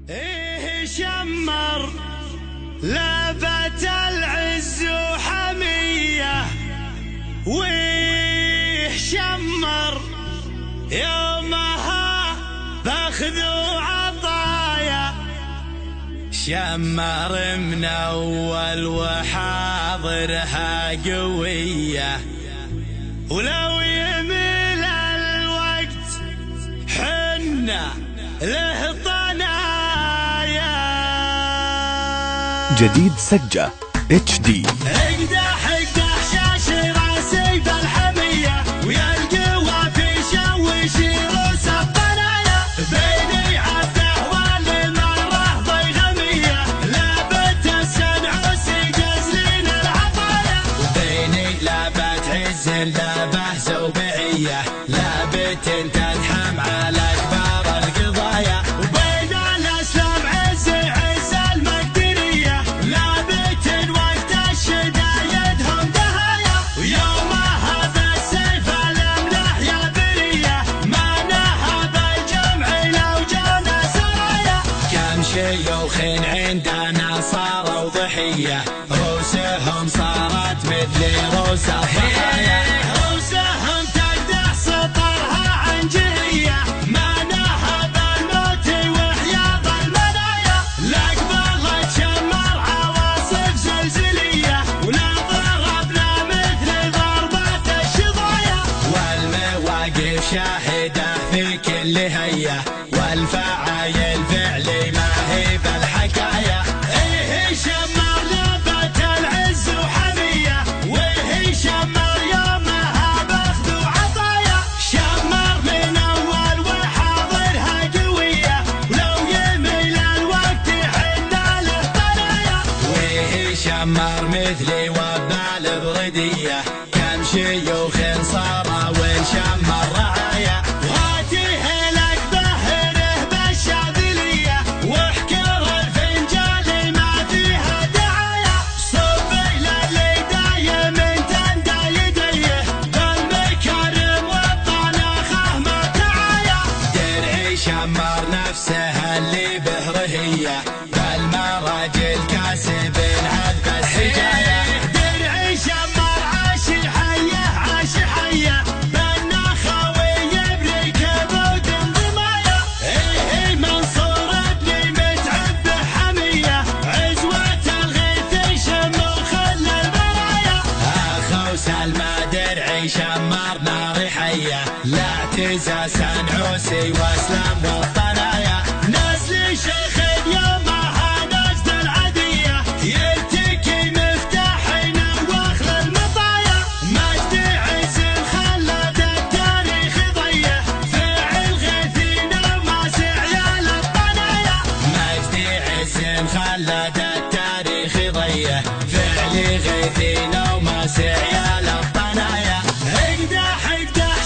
ايه شمر لابت العز وحمية، ويه شمر يومها باخذ وعطايا. شمر من اول وحاضرها قوية، ولو يميل الوقت حنا له طنايا. جديد سجة HD. اقدح شاش راسي بالحمية، ويا القوى في شوشي روس الطنايا. بيني عبده والمرة ضيغمية، لابت السنعوسي جزلين العطايا. وبيني لابت عز لابه زوبعية، لابت تلحم على كبار القضايا. وبين الاسلام عز المقدرية، لابت وقت الشدايدهم دهايا. ويومها بالسيف الاملاح يا برية، ما نهب الجمع لو جانا سرايا. كم شيوخ عندنا صاروا ضحية، رؤوسهم صارت مثل رؤوس الضحايا. رؤوسهم تقدح سطرها عن جهية، ما نهب الموت وحياض المنايا. لقبل تشمر عواصف زلزلية، ولا ضربنا مثل ضربات الشظايا. والمواقف شاهدة في كل هية، والفعايل فعلي ما هي بالحكاية. ايه شمر لابت العز وحمية، ويه شمر يومها باخذ وعطايا. شمر من اول وحاضرها قوية، ولو يميل الوقت حنا له طنايا. ويه شمر مثلي وبال بردية، كم شيوخ صاروا والشمر رعايا. واتيه لك بهره بالشاذلية، واحكر الفنجال ما فيها دعايا. صبي للي دايم تندى يديه، بالمكرم والطناخه ما تعايا. درعي شمر نفسه اللي بهرهية، بالمراجل كاسب عذب السجايا. درعي شمر عاشي حيه عاشي حيه، بالنخاوي يبري كبود ضمايا. ايه منصور ابني متعب بحميه، عزوة الغيث يشم وخل البرايا. اخو سلمى درعي شمر نار حية، لا اعتزاز نعوسي واسلام والطنايا. نسل شيخ يومها نجد العدية، يلتقي مفتاحنا واخذ المطايا. مجد عز خلد التاريخ ضيه، فعل غيثينا وماسع يا للطنايا. مجدي عز خلد التاريخ ضيه، فعلي غيثينا وماسع يا للطنايا. اقدح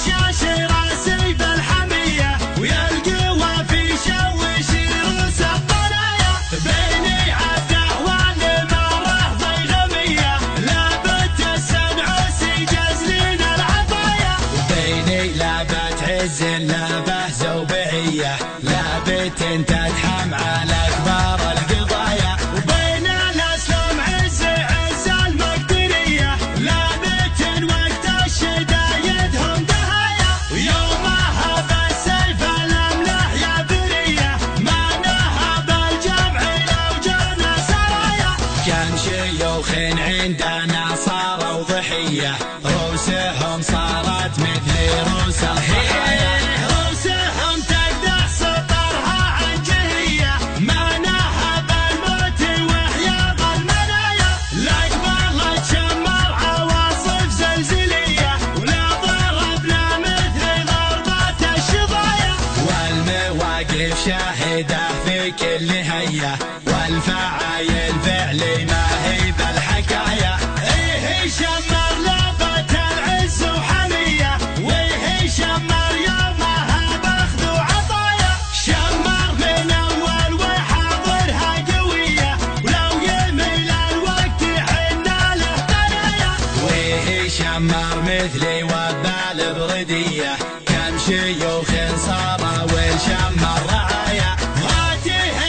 شاش راسي بالحمية، ويا القوى في شوشي روس الطنايا. بيني عبده والمرة ضيغمية، لابت السنعوسي جزلين العطايا. بيني لابت عز لابه زوبعية، لابت تلحم على كبار القضايا. وبين الاسلام عز المقدرية، لابت وقت الشدايدهم دهايا. ويومها بالسيف الاملاح يا برية، ما نهب الجمع لو جانا سرايا. كم شيوخ عندنا صاروا ضحية، رؤوسهم صارت مثل رؤوس الضحايا. رؤوسهم تقدح سطرها عن جهية، ما نهب الموت وحياض المنايا. لقبل تشمر عواصف زلزلية، ولا ضربنا مثل ضربات الشظايا. والمواقف شاهدة في كل هية، والفعايل فعلي ما هي بالحكاية. ايه شمر لابت العز وحمية، ويه شمر يومها باخذ وعطايا. شمر من اول وحاضرها قوية، ولو يميل الوقت حنا له طنايا. ويه شمر مثلي وبال بردية، كم شيوخ صاروا والشمر رعايا. واتيه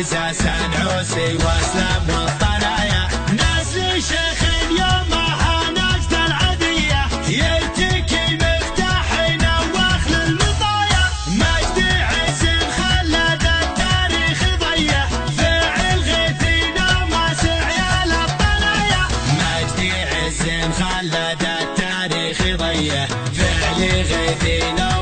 عيسى سنعوسي واسلم والطنايا نسل شيخ يومها نجد العدية يرتكي مفتاحنا واخل المطايا مجد عز خلد التاريخ ضيه فعل غيثينا وماسع يا الطنايا مجد عز خلد التاريخ ضيه فعل غيثينا